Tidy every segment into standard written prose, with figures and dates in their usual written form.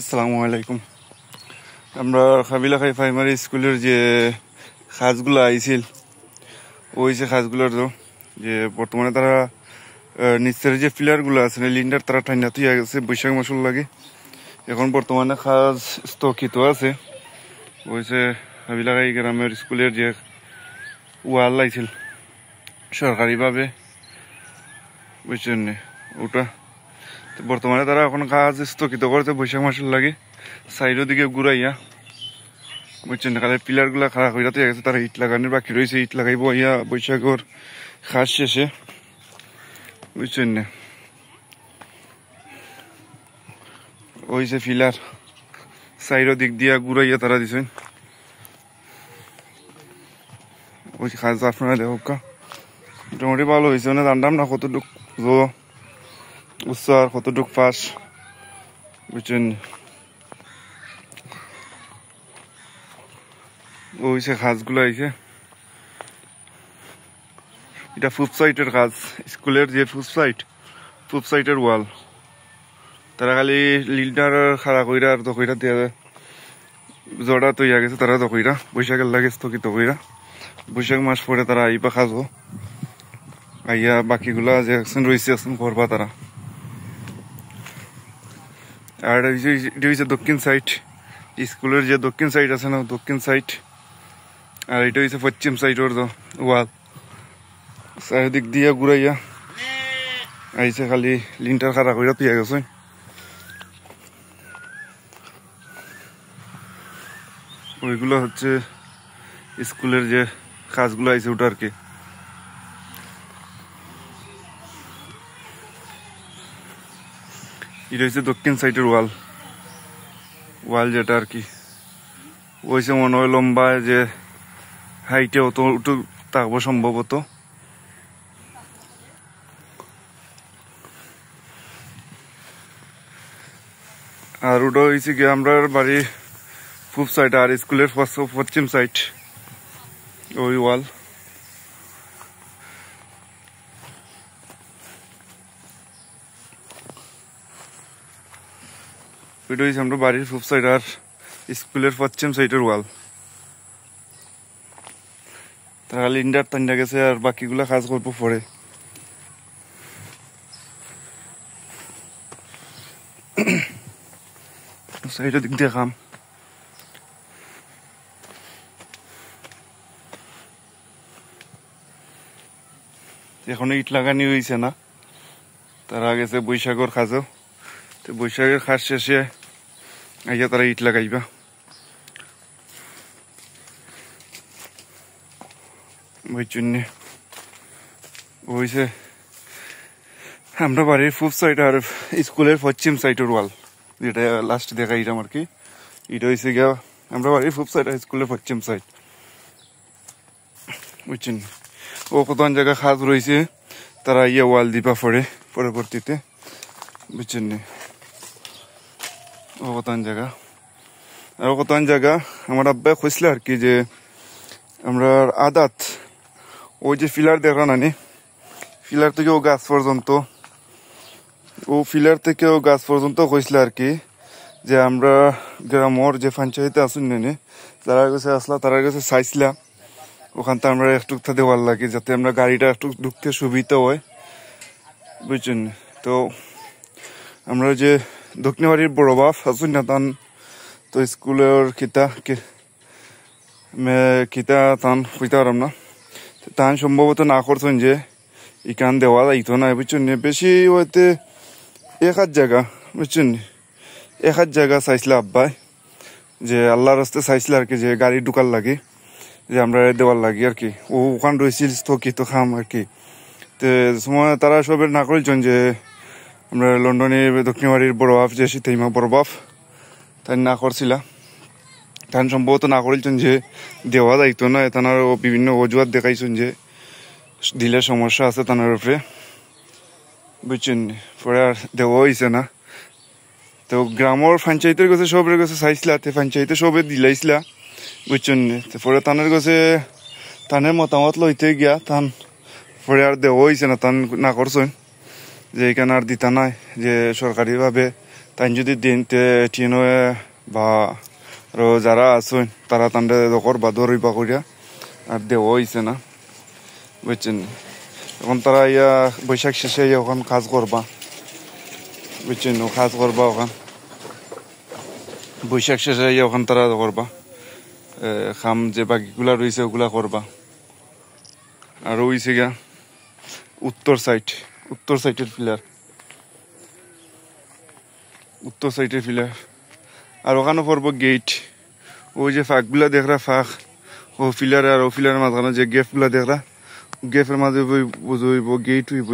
আসসালামু আলাইকুম। আমরা খাবিলাখাই প্রাইমারি স্কুলের যে খাজগুলো আইছিল ওই যে খাজগুলোর যে বর্তমানে তারা নিচের যে পিলারগুলো আছে লিন্ডার তারা ঠান্ডা তুই গেছে বৈশাখ মাসুল লাগে। এখন বর্তমানে খাজ স্থগিত আছে। ওই যে খাবিলাখাই গ্রামের স্কুলের যে ওয়াল আইছিল সরকারিভাবে, বুঝছেন ওটা বর্তমানে তারা এখন কাজ স্থগিত করতে বৈশাখ মাসের লাগে। সাইডের দিকে ঘুরাইয়া, বুঝছেন কালের পিলার গুলা খারাপ হয়ে যাতে গেছে, তারা ইট লাগানোর বাকি রয়েছে। ইট লাগাইব ইয়া বৈশাখের খাস শেষে, বুঝছেন না। ওই যে পিলার সাইডের দিক দিয়া ঘুরাইয়া তারা দিছেন। ওই খাজ আপনারা দেখো মোটামুটি ভালো হয়েছে, মানে জানতাম না কতটুক উচ্চ আর কতটুক ফাঁস, বুঝছেন। ওই যে খাজগুলো আইছে, এটা ফুড সাইটের কাজ, স্কুলের যে ফুড সাইটের ওয়াল তারা খালি লিল্ডার খাড়া কইরা আর দকইরা দিয়া জড়া তৈয়া গেছে। তারা দকইরা বৈশাখের লাগে স্থগিত কইরা, বৈশাখ মাস পরে তারা আইবা খাজবো। আইয়া বাকিগুলা যে রয়েছে করবা তারা। আর এটা হচ্ছে দক্ষিণ সাইড, স্কুলের যে দক্ষিণ সাইড আছে না দক্ষিণ সাইড, আর এটা হচ্ছে পশ্চিম সাইডের ওয়াল। চারিদিক দিয়া ঘুরাইয়া আইসে, খালি লিন্টার খাড়া কইরা তুই গেছে। ওইগুলো হচ্ছে স্কুলের যে কাজগুলো আইছে ওটা আর কি। এটা হচ্ছে দক্ষিণ সাইডের ওয়াল যেটা আর কি। ওইসে মনে হয় লম্বা যে হাইটে অত উঠে থাকবো সম্ভবত। আর ওটা হয়েছে গিয়ে আমরা বাড়ির পূব সাইড আর স্কুলের পশ্চিম সাইড ওই ওয়াল। ওইটা হয়েছে আমরা বাড়ির পূব সাইড আর স্কুলের পশ্চিম সাইডের ওয়াল। তারা লিন্ডার টান্ডা গেছে আর বাকিগুলা কাজ করবো পরে। সাইডের দিক দিয়ে কাম, এখনো ইট লাগানি হয়েছে না। তারা গেছে বৈশাখের খাজও, তো বৈশাখের খাস শেষে আইয়া তারা ইট লাগাইবা। বুঝছেন ওইছে আমরা বাড়ির পূব সাইড আর স্কুলের পশ্চিম সাইডের ওয়াল যেটা লাস্ট দেখাইলাম আর কি। এটা হয়েছে গিয়া আমরা বাড়ির পূব সাইড আর স্কুলের পশ্চিম সাইড, বুঝছেন। ও কতক্ষণ জায়গা খাজ রয়েছে, তারা ইয়ে ওয়াল দিবা পরে পরবর্তীতে, বুঝছেন। ও কতক্ষণ জায়গা আর কতক্ষণ জায়গা আমার আব্বাই খুঁজছিল আর কি, যে আমরা আদাত ওই যে ফিলার দেখা নানি, ফিলার থেকেও গাছ পর্যন্ত, ও ফিলার থেকেও গাছ পর্যন্ত কইছিল আর কি, যে আমরা গ্রামর যে পঞ্চায়েতে আসুন নেনে যারা কাছে আসলা তারা কাছে চাইছিলাম ওখান থেকে আমরা একটু দেওয়ার লাগে, যাতে আমরা গাড়িটা একটু ঢুকতে সুবিধা হয়, বুঝছেন। তো আমরা যে দক্ষিণবাড়ির বড় বাপ আসুন না তান, তো স্কুলের কিতা তান হইতে পারাম না, তান সম্ভবত না করছেন যে ইকান দেওয়া যাইতো না, বুঝছেন। বেশি হইতে এক হাত জায়গা, বুঝছেন, এক হাত জায়গা চাইছিল আব্বাই, যে আল্লাহর রাস্তে চাইছিল আর কি, যে গাড়ি ঢুকার লাগে, যে আমরা দেওয়ার লাগে আর কি। ও ওখান রয়েছিল স্থগিত খাম আর কি। তো সময় তারা সবের না করেছেন যে আমরা লন্ডনে দক্ষিণবাড়ির বড় বাপ যে সীতাইমা বড় বাপ তাই না করছিল, তাই সম্ভবত না করেছেন যে দেওয়া যাইতো না। তার বিভিন্ন অজুহাত দেখাইছেন যে দিলে সমস্যা আছে তার উপরে, বুঝছেন। পরে আর দেওয়া হয়েছে না। তো গ্রামের পঞ্চায়েতের কাছে সবের কাছে চাইছিলা, তে পঞ্চায়েতে সবে দিলাইছিলা, বুঝছেন। পরে তানের কাছে তানের মতামত লইতে গিয়া তান পরে আর দেওয়া হয়েছে না, তান না করছেন। যে এখানে আর দিতা নাই যে সরকারিভাবে তাই যদি দিন টিন বা আরো যারা আছেন তারা তান্ডে করবা দৌড়িবা করিয়া আর দেওয়া হয়েছে না বুঝছেন এখন তারা ইয়া বৈশাখ শেষে ওখান কাজ করবা বুঝছেন কাজ করবা ওখান বৈশাখ শেষে ওখান তারা করবা খাম যে বাকিগুলা রয়েছে ওগুলা করবা আর রয়েছে গিয়া উত্তর সাইডের ফিলার আর ওখানে পড়বো গেট ওই যে ফাঁকগুলা দেখরা ফাঁক ও ফিলারে আর ও ফিলারের মাঝখানে যে গেপগুলা দেখরা গেপের মাঝে বুঝবো গেট হইব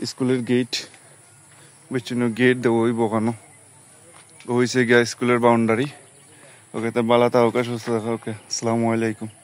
স্কুলের গেট বুঝছেন গেট দেবো হইব ওখানে হয়েছে গিয়া স্কুলের বাউন্ডারি ওকে তো বালা তা ওকে সুস্থ থাকা ওকে আসসালামু আলাইকুম